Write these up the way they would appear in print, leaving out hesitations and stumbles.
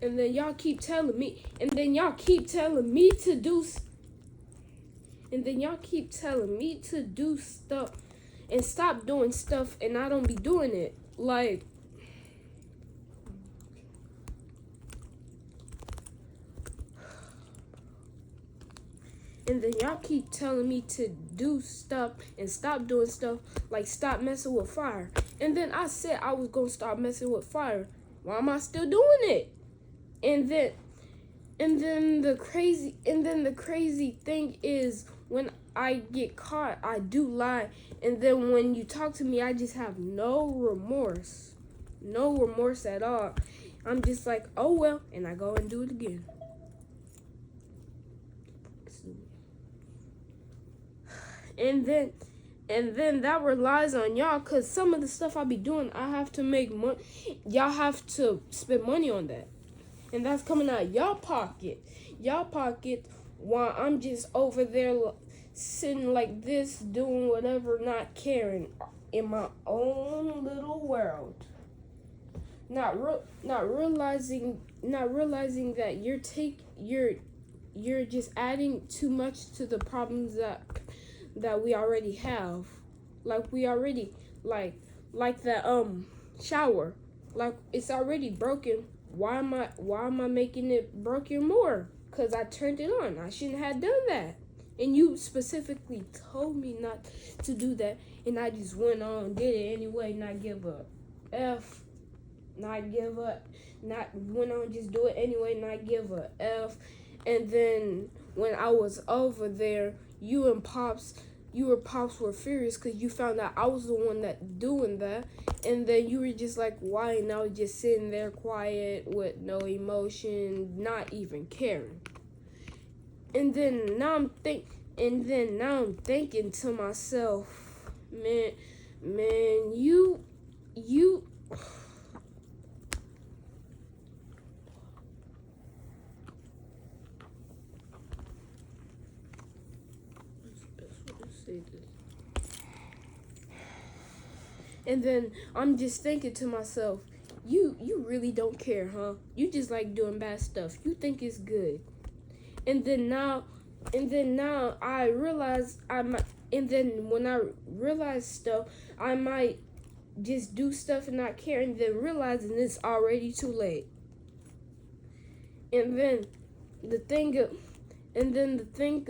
and then y'all keep telling me, and then y'all keep telling me to do, and then y'all keep telling me to do stuff and stop doing stuff, and I don't be doing it. Like, and then y'all keep telling me to do stuff and stop doing stuff, like stop messing with fire. And then I said I was gonna stop messing with fire. Why am I still doing it? And then the crazy thing is, when I get caught, I do lie. And then when you talk to me, I just have no remorse at all. I'm just like, oh well, and I go and do it again. And then that relies on y'all, because some of the stuff I be doing, I have to make money. Y'all have to spend money on that. And that's coming out of y'all pocket. While I'm just over there sitting like this, doing whatever, not caring, in my own little world. Not realizing that you're just adding too much to the problems that we already have. Like we already like the shower. Like it's already broken. Why am I making it broken more? Cause I turned it on. I shouldn't have done that. And you specifically told me not to do that, and I just went on and did it anyway, not give a F. Not give up. Not went on just do it anyway, not give a F. And then when I was over there, you and Pops were furious because you found out I was the one that doing that. And then you were just like, why? And I was just sitting there quiet with no emotion, not even caring. And then now I'm thinking to myself, man, you. And then I'm just thinking to myself, you really don't care, huh? You just like doing bad stuff. You think it's good. And then now I realize and then when I realize stuff, I might just do stuff and not care, and then realizing it's already too late. And then the thing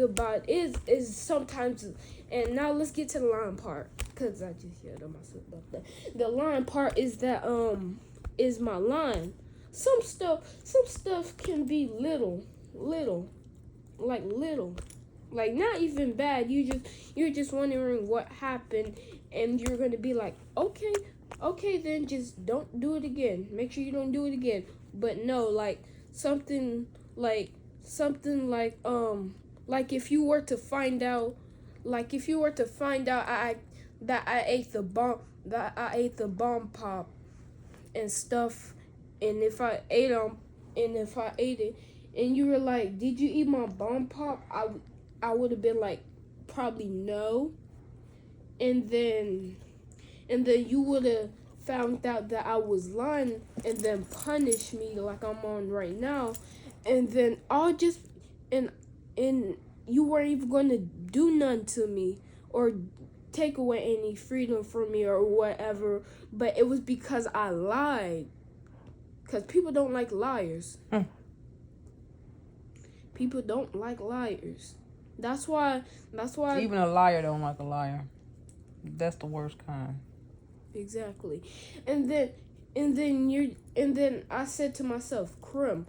about it is sometimes, and now let's get to the lying part, because I just yelled at myself about that. The lying part is that is my line. Some stuff can be little, like not even bad. You're just wondering what happened, and you're gonna be like, okay, then just don't do it again. Make sure you don't do it again. But no, like something like if you were to find out, that I ate the bomb pop and stuff, and if I ate it, and you were like, did you eat my bomb pop? I would have been like, probably no. And then you would have found out that I was lying, and then punished me like I'm on right now. And then I'll just, and you weren't even going to do none to me or take away any freedom from me or whatever. But it was because I lied. Because people don't like liars. People don't like liars. That's why. Even a liar don't like a liar. That's the worst kind. Exactly. And then I said to myself, Krim,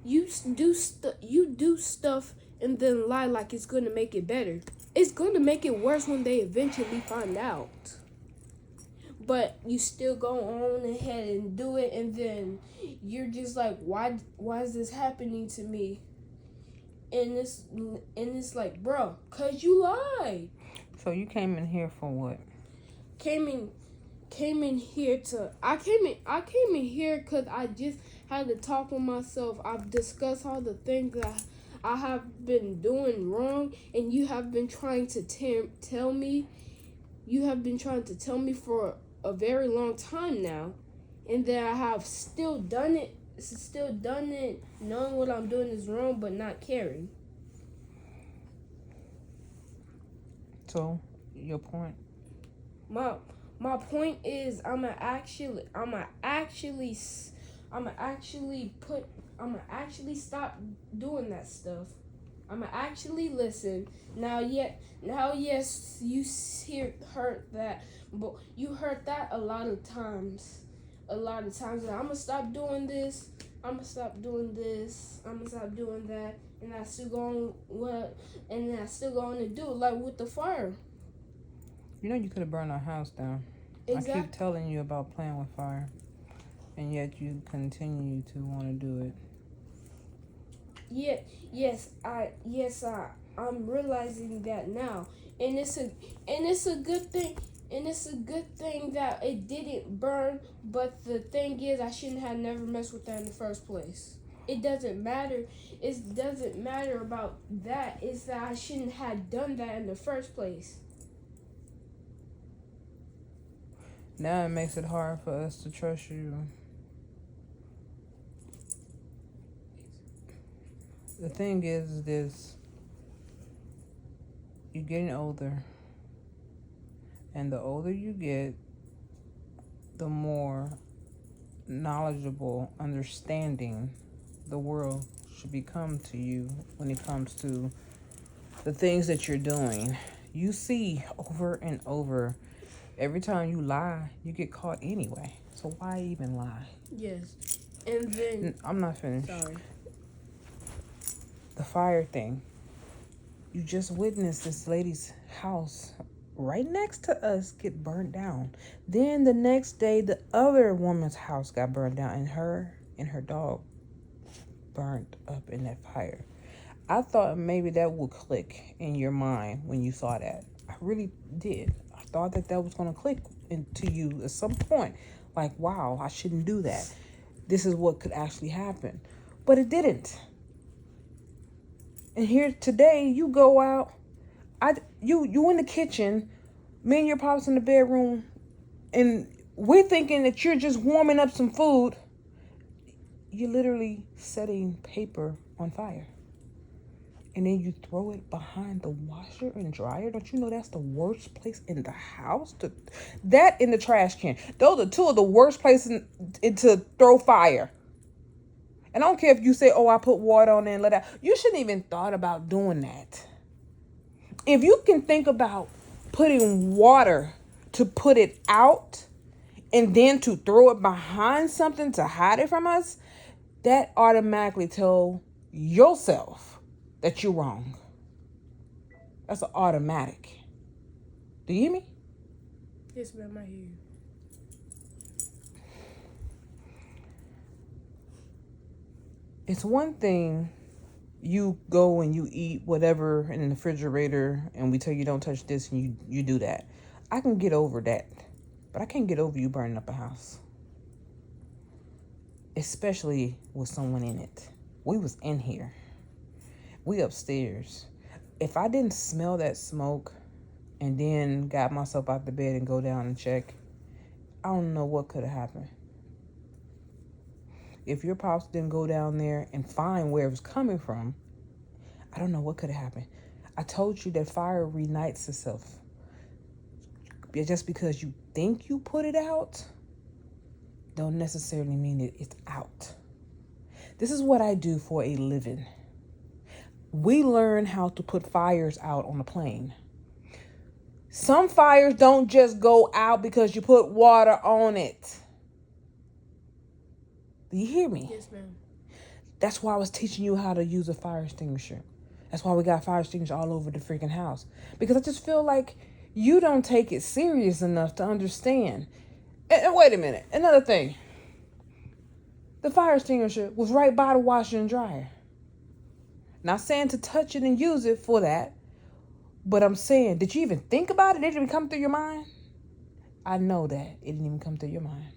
you do stuff and then lie like it's gonna make it better. It's gonna make it worse when they eventually find out. But you still go on ahead and do it, and then you're just like, why is this happening to me? And it's like, bro, cause you lied. So you came in here for what? Came in here because I just had to talk with myself. I've discussed all the things that I have been doing wrong, and you have been trying to tell me. You have been trying to tell me for a very long time now, and then I have still done it still done it, knowing what I'm doing is wrong, but not caring. So, your point? My point is, I'ma actually stop doing that stuff. I'ma actually listen. Now, yes, you heard that, but you heard that a lot of times. And I'ma stop doing this. I'ma stop doing this. I'ma stop doing that, and I still going and I still going to do it, like with the fire. You know you could have burned our house down. Exactly. I keep telling you about playing with fire, and yet you continue to want to do it. Yeah, I'm realizing that now, and it's a good thing, that it didn't burn. But the thing is, I shouldn't have never messed with that in the first place. It doesn't matter. It doesn't matter about that. It's that I shouldn't have done that in the first place. Now it makes it hard for us to trust you. The thing is this: you're getting older, and the older you get, the more knowledgeable, understanding the world should become to you when it comes to the things that you're doing. You see over and over, every time you lie, you get caught anyway. So why even lie? Yes, and then I'm not finished. Sorry. The fire thing. You just witnessed this lady's house right next to us get burned down. Then the next day, the other woman's house got burned down, and her dog burned up in that fire. I thought maybe that would click in your mind when you saw that. I really did. I thought that was going to click into you at some point. Like, wow, I shouldn't do that. This is what could actually happen. But it didn't. And here today, you go out. You in the kitchen. Me and your pops in the bedroom. And we're thinking that you're just warming up some food. You're literally setting paper on fire. And then you throw it behind the washer and dryer. Don't you know that's the worst place in the house? That in the trash can. Those are two of the worst places to throw fire. And I don't care if you say, oh, I put water on there and let out. You shouldn't even thought about doing that. If you can think about putting water to put it out and then to throw it behind something to hide it from us, that automatically tell yourself that you're wrong. That's an automatic. Do you hear me? Yes, ma'am, I hear you. It's one thing you go and you eat whatever in the refrigerator and we tell you don't touch this and you do that. I can get over that. But I can't get over you burning up a house. Especially with someone in it. We was in here. We upstairs. If I didn't smell that smoke and then got myself out the bed and go down and check, I don't know what could have happened. If your pops didn't go down there and find where it was coming from, I don't know what could have happened. I told you that fire reignites itself. Just because you think you put it out, don't necessarily mean that it's out. This is what I do for a living. We learn how to put fires out on a plane. Some fires don't just go out because you put water on it. Do you hear me? Yes, ma'am. That's why I was teaching you how to use a fire extinguisher. That's why we got fire extinguishers all over the freaking house. Because I just feel like you don't take it serious enough to understand. And wait a minute. Another thing. The fire extinguisher was right by the washer and dryer. Not saying to touch it and use it for that. But I'm saying, did you even think about it? It didn't even come through your mind? I know that. It didn't even come through your mind.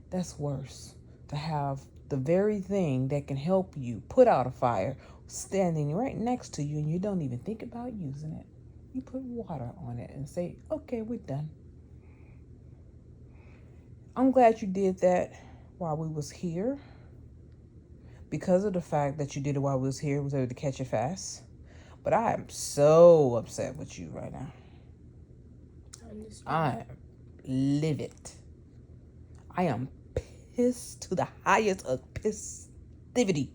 That's worse. To have the very thing that can help you put out a fire standing right next to you and you don't even think about using it. You put water on it and say, okay, we're done. I'm glad you did that while we was here. because of the fact that you did it while we was here, was able to catch it fast. But I am so upset with you right now. I am livid. I am pissed to the highest of pissivity.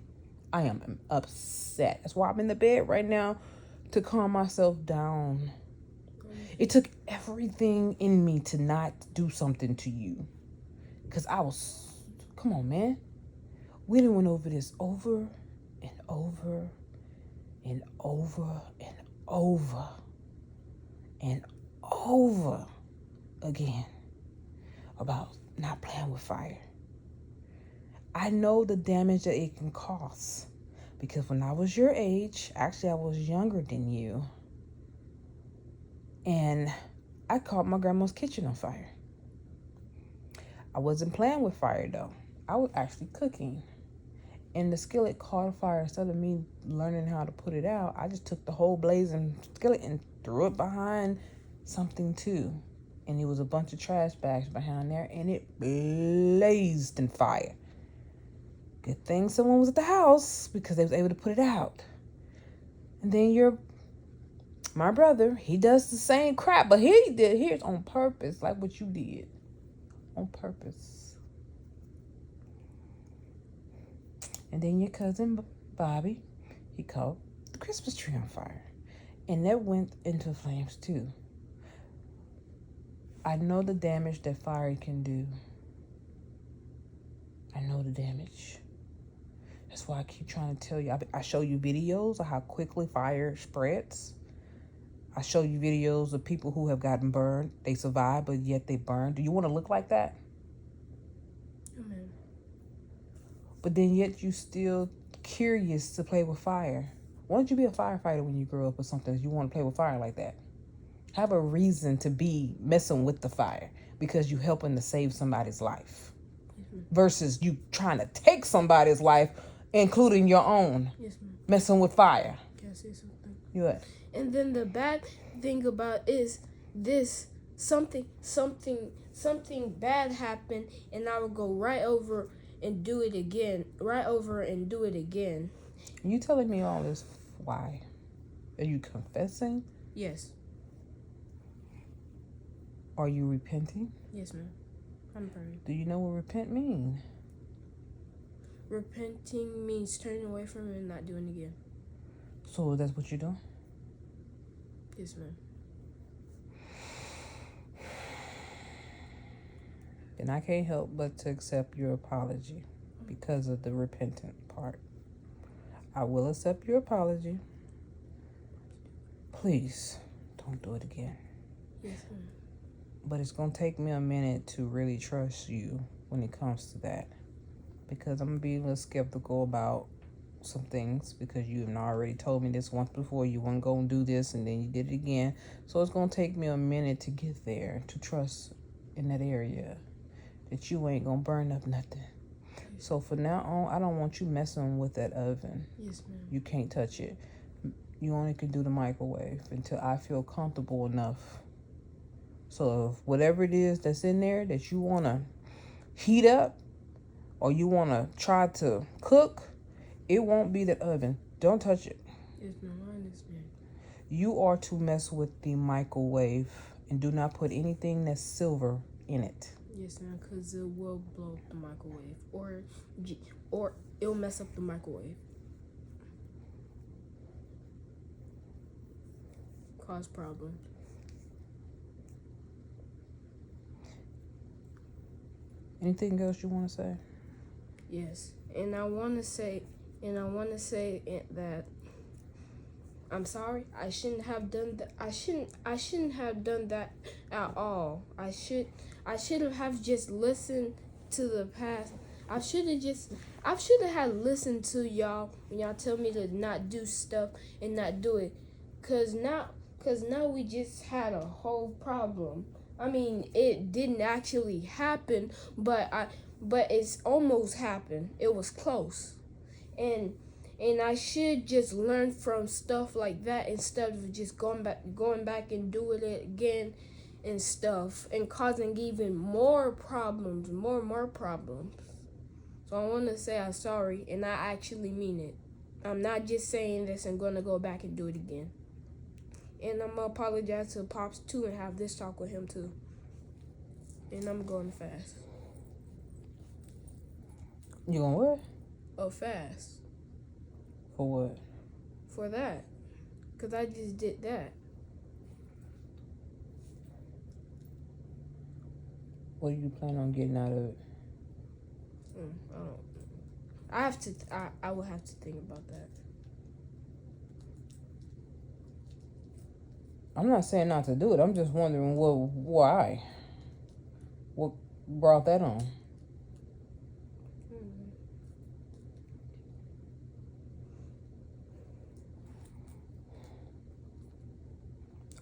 I am upset. That's why I'm in the bed right now, to calm myself down. It took everything in me to not do something to you. Because come on, man. We done went over this over and over and over and over and over again about not playing with fire. I know the damage that it can cause, because when I was your age, actually I was younger than you, and I caught my grandma's kitchen on fire. I wasn't playing with fire though. I was actually cooking, and the skillet caught fire. Instead of me learning how to put it out, I just took the whole blazing skillet and threw it behind something too. And it was a bunch of trash bags behind there, and it blazed in fire. Good thing someone was at the house, because they was able to put it out. And then my brother, he does the same crap, but he did his on purpose, like what you did. On purpose. And then your cousin Bobby, he caught the Christmas tree on fire. And that went into flames too. I know the damage that fire can do. I know the damage. That's why I keep trying to tell you. I show you videos of how quickly fire spreads. I show you videos of people who have gotten burned. They survived, but yet they burned. Do you want to look like that? Amen. But then yet you still curious to play with fire. Why don't you be a firefighter when you grow up or something? You want to play with fire like that? Have a reason to be messing with the fire, because you helping to save somebody's life. Versus you trying to take somebody's life, including your own. Yes, ma'am. Messing with fire. Can I say something? You what? And then the bad thing about is this: something bad happened, and I would go right over and do it again. You telling me all this? Why? Are you confessing? Yes. Are you repenting? Yes, ma'am. I'm praying. Do you know what repent mean? Repenting means turning away from it and not doing it again. So that's what you're doing? Yes, ma'am. And I can't help but to accept your apology because of the repentant part. I will accept your apology. Please don't do it again. Yes, ma'am. But it's going to take me a minute to really trust you when it comes to that. Because I'm going to be a little skeptical about some things, because you have already told me this once before. You want to go and do this, and then you did it again. So it's going to take me a minute to get there, to trust in that area that you ain't going to burn up nothing. So for now on, I don't want you messing with that oven. Yes, ma'am. You can't touch it. You only can do the microwave until I feel comfortable enough. So if whatever it is that's in there that you want to heat up, or you want to try to cook, it won't be the oven. Don't touch it. Yes, ma'am. I understand. You are to mess with the microwave, and do not put anything that's silver in it. Yes, ma'am, because it will blow up the microwave, or it'll mess up the microwave. Cause problems. Anything else you want to say? Yes, and I want to say that I'm sorry. I shouldn't have done that. I shouldn't have done that at all. I should have just listened to the past. I should have had listened to y'all when y'all tell me to not do stuff and not do it. Cause now we just had a whole problem. I mean, it didn't actually happen, but it's almost happened. It was close. And I should just learn from stuff like that instead of just going back and doing it again and stuff, and causing even more problems, more problems. So I want to say I'm sorry, and I actually mean it. I'm not just saying this and going to go back and do it again. And I'm going to apologize to Pops, too, and have this talk with him, too. And I'm going to fast. You gonna what? Oh, fast. For what? For that. Because I just did that. What do you plan on getting out of it? I don't. I have to. I will have to think about that. I'm not saying not to do it. I'm just wondering why. What brought that on?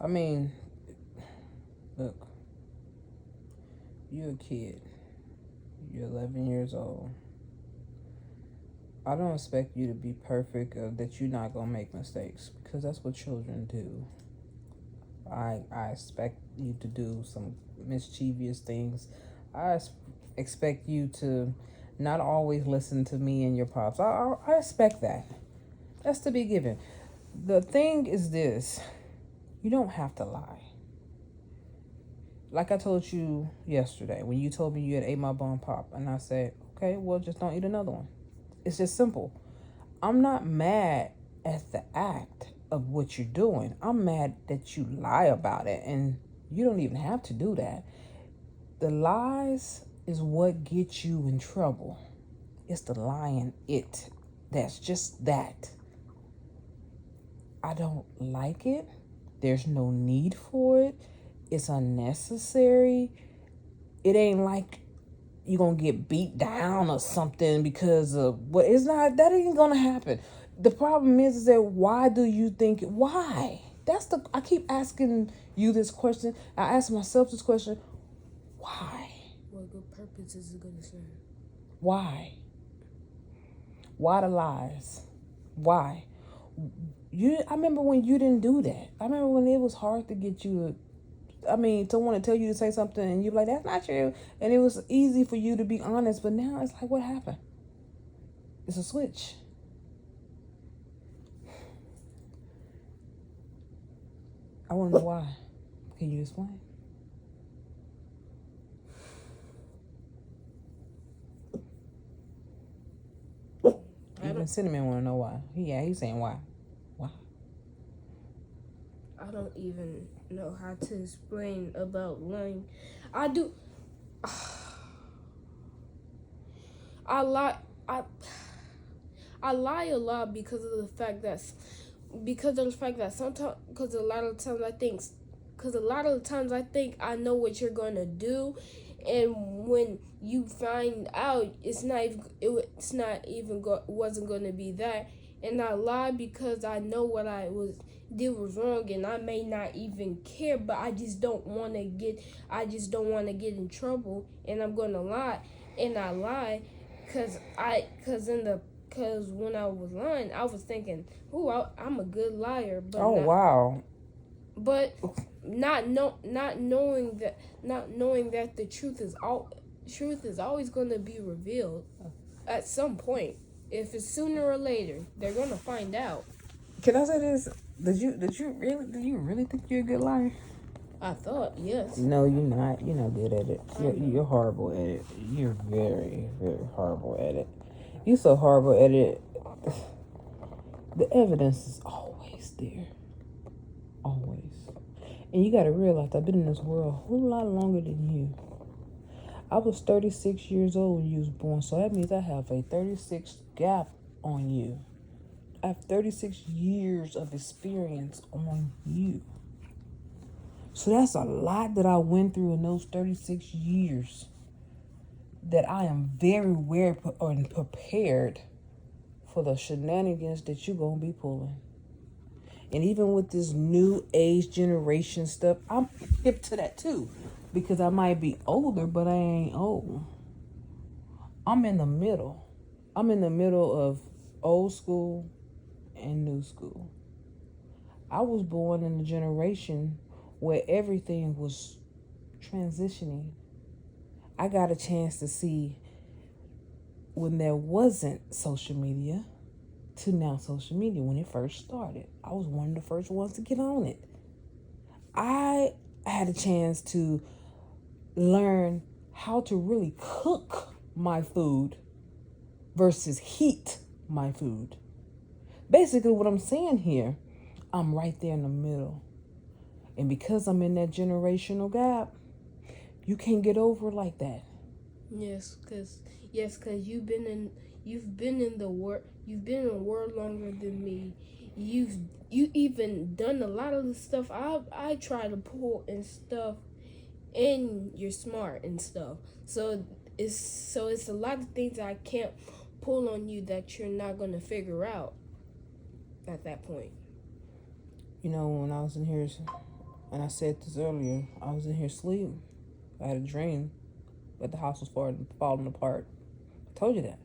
I mean, look, you're a kid. You're 11 years old. I don't expect you to be perfect or that you're not going to make mistakes, because that's what children do. I expect you to do some mischievous things. I expect you to not always listen to me and your pops. I expect that. That's to be given. The thing is this. You don't have to lie. Like I told you yesterday when you told me you had ate my bun pop, and I said, okay, well, just don't eat another one. It's just simple. I'm not mad at the act of what you're doing. I'm mad that you lie about it, and you don't even have to do that. The lies is what gets you in trouble. It's the lying that's just that. I don't like it. There's no need for it. It's unnecessary. It ain't like you're going to get beat down or something because of what it's not. That ain't going to happen. The problem is that why do you think why? I keep asking you this question. I ask myself this question. Why? What good purpose is it going to serve? Why? Why the lies? Why? I remember when you didn't do that. I remember when it was hard to get you to want to tell you to say something and you're like, that's not true. And it was easy for you to be honest, but now it's like, what happened? It's a switch. I want to know why. Can you explain? Even Cinnamon want to know why. He's saying why. Why? I don't even know how to explain about lying. I do. I lie. I lie a lot because of the fact that sometimes because a lot of the times I think I know what you're gonna do, and when you find out wasn't gonna be that, and I lie because I know what did was wrong, and I may not even care, but I just don't want to get in trouble, and I'm gonna lie, and I lie because when I was lying, I was thinking, "Oh, I'm a good liar," but wow! But not knowing that the truth is always going to be revealed at some point. If it's sooner or later, they're going to find out. Can I say this? Did you really think you're a good liar? I thought, yes. No, you're not. You're not good at it. You're horrible at it. You're very, very horrible at it. You're so horrible at it. The evidence is always there. Always. And you got to realize I've been in this world a whole lot longer than you. I was 36 years old when you was born, so that means I have a 36 gap on you. I have 36 years of experience on you. So that's a lot that I went through in those 36 years that I am very aware and prepared for the shenanigans that you're going to be pulling. And even with this new age generation stuff, I'm hip to that too. Because I might be older, but I ain't old. I'm in the middle. I'm in the middle of old school and new school. I was born in a generation where everything was transitioning. I got a chance to see when there wasn't social media to now social media when it first started. I was one of the first ones to get on it. I had a chance to learn how to really cook my food versus heat my food. Basically, what I'm saying here, I'm right there in the middle. And because I'm in that generational gap, you can't get over it like that. Yes, cause you've been in the world longer than me. You even done a lot of the stuff I try to pull and stuff, and you're smart and stuff. So it's a lot of things I can't pull on you that you're not gonna figure out at that point. You know, when I was in here, and I said this earlier, I was in here asleep. I had a dream, but the house was falling apart. I told you that.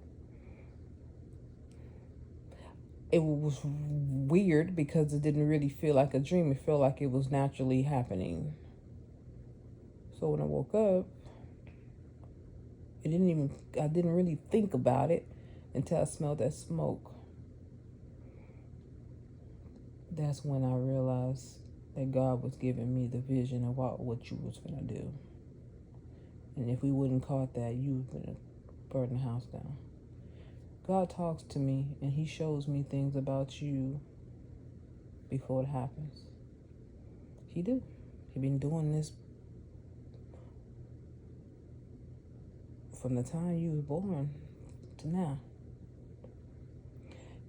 It was weird because it didn't really feel like a dream. It felt like it was naturally happening. So when I woke up, I didn't really think about it until I smelled that smoke. That's when I realized that God was giving me the vision about what you was gonna do. And if we wouldn't caught that, you would have burned the house down. God talks to me and he shows me things about you before it happens. He do. He been doing this from the time you was born to now.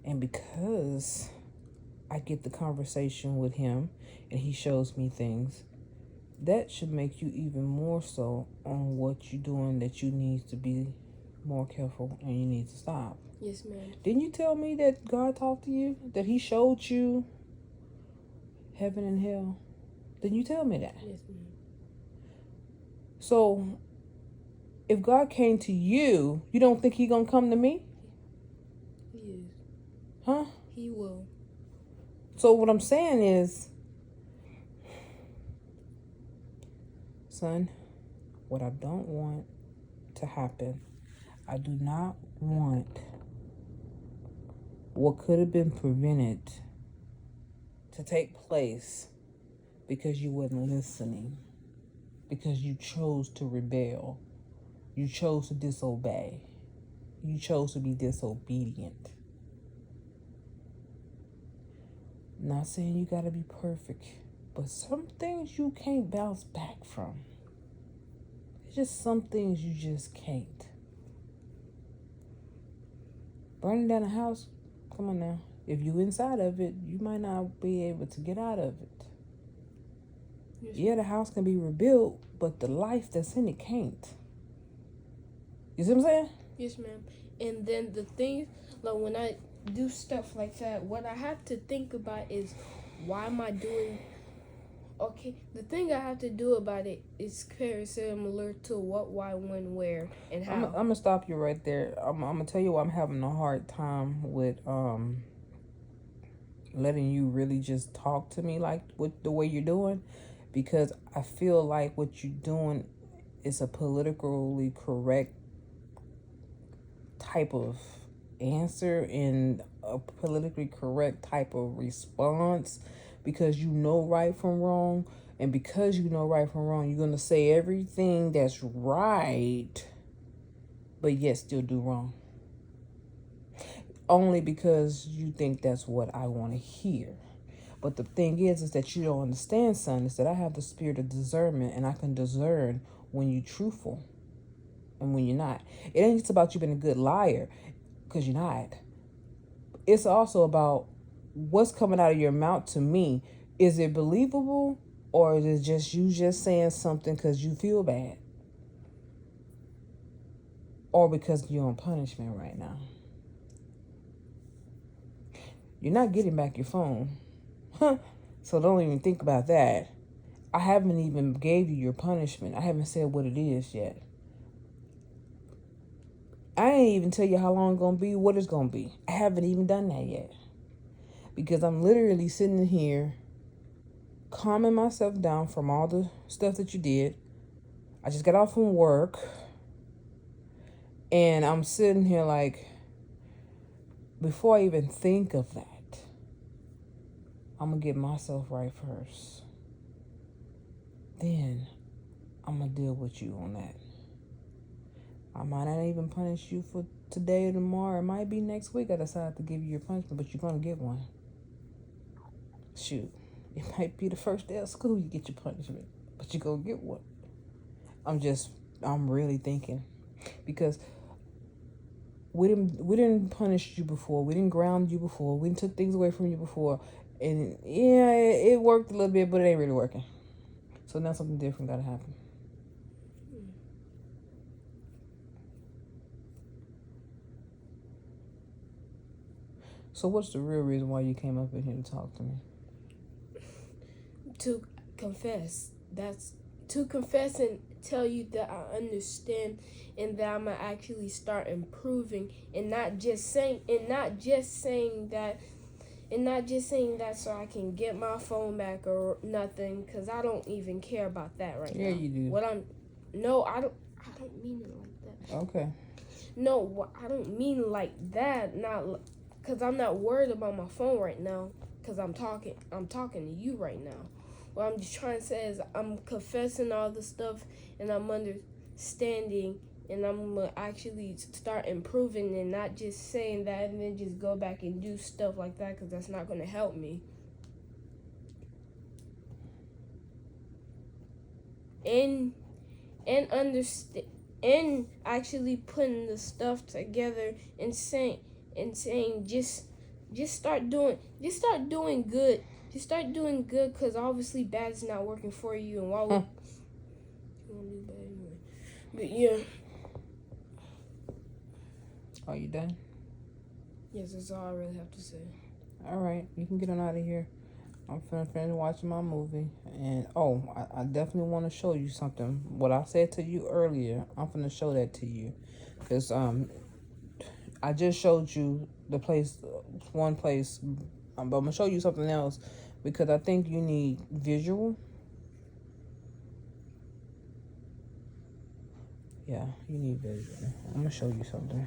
And because I get the conversation with him and he shows me things, that should make you even more so on what you're doing, that you need to be more careful and you need to stop. Yes, ma'am. Didn't you tell me that God talked to you? That he showed you heaven and hell? Didn't you tell me that? Yes, ma'am. So, if God came to you, you don't think he gonna come to me? He is. Huh? He will. So what I'm saying is, son, what I don't want to happen, I do not want what could have been prevented to take place because you wasn't listening, because you chose to rebel, you chose to disobey, you chose to be disobedient. Not saying you gotta be perfect, but some things you can't bounce back from. It's just some things you just can't. Burning down a house, come on now. If you inside of it, you might not be able to get out of it. Yes, Yeah, the house can be rebuilt, but the life that's in it can't. You see what I'm saying? Yes, ma'am. And then the thing, like when I do stuff like that, what I have to think about is, why am I doing? Okay, the thing I have to do about it is very similar to what, why, when, where, and how. I'm gonna stop you right there. I'm gonna tell you why I'm having a hard time with letting you really just talk to me like with the way you're doing, because I feel like what you're doing is a politically correct type of answer and a politically correct type of response, because you know right from wrong, and because you know right from wrong, you're going to say everything that's right but yet still do wrong, only because you think that's what I want to hear. But the thing is that you don't understand, son, is that I have the spirit of discernment, and I can discern when you're truthful and when you're not. It ain't just about you being a good liar, because you're not. It's also about what's coming out of your mouth to me. Is it believable, or is it just you just saying something because you feel bad, or because you're on punishment right now? You're not getting back your phone. So don't even think about that. I haven't even gave you your punishment. I haven't said what it is yet. I ain't even tell you how long it's going to be, what it's going to be. I haven't even done that yet. Because I'm literally sitting here calming myself down from all the stuff that you did. I just got off from work. And I'm sitting here like, before I even think of that, I'm going to get myself right first. Then I'm going to deal with you on that. I might not even punish you for today or tomorrow. It might be next week I decide to give you your punishment, but you're going to get one. Shoot. It might be the first day of school you get your punishment, but you're going to get one. I'm really thinking. Because we didn't punish you before. We didn't ground you before. We didn't took things away from you before. And yeah, it worked a little bit, but it ain't really working. So now something different got to happen. So what's the real reason why you came up in here to talk to me? To confess. That's to confess and tell you that I understand and that I'm gonna actually start improving, and not just saying that so I can get my phone back or nothing, because I don't even care about that right now. Yeah, you do. I don't mean it like that. Okay. No, I don't mean like that. Not because I'm not worried about my phone right now. Because I'm talking to you right now. What I'm just trying to say is I'm confessing all the stuff, and I'm understanding, and I'm gonna actually start improving, and not just saying that and then just go back and do stuff like that, because that's not gonna help me. And understand, and actually putting the stuff together and saying just start doing good. Just start doing good, because obviously bad is not working for you, and why would you want to do bad anyway? But yeah. Are you done? Yes, that's all I really have to say. All right, you can get on out of here. I'm finished watching my movie. And I definitely want to show you something. What I said to you earlier, I'm going to show that to you. Because I just showed you one place, but I'm going to show you something else, because I think you need visual. Yeah, you need visual. I'm going to show you something.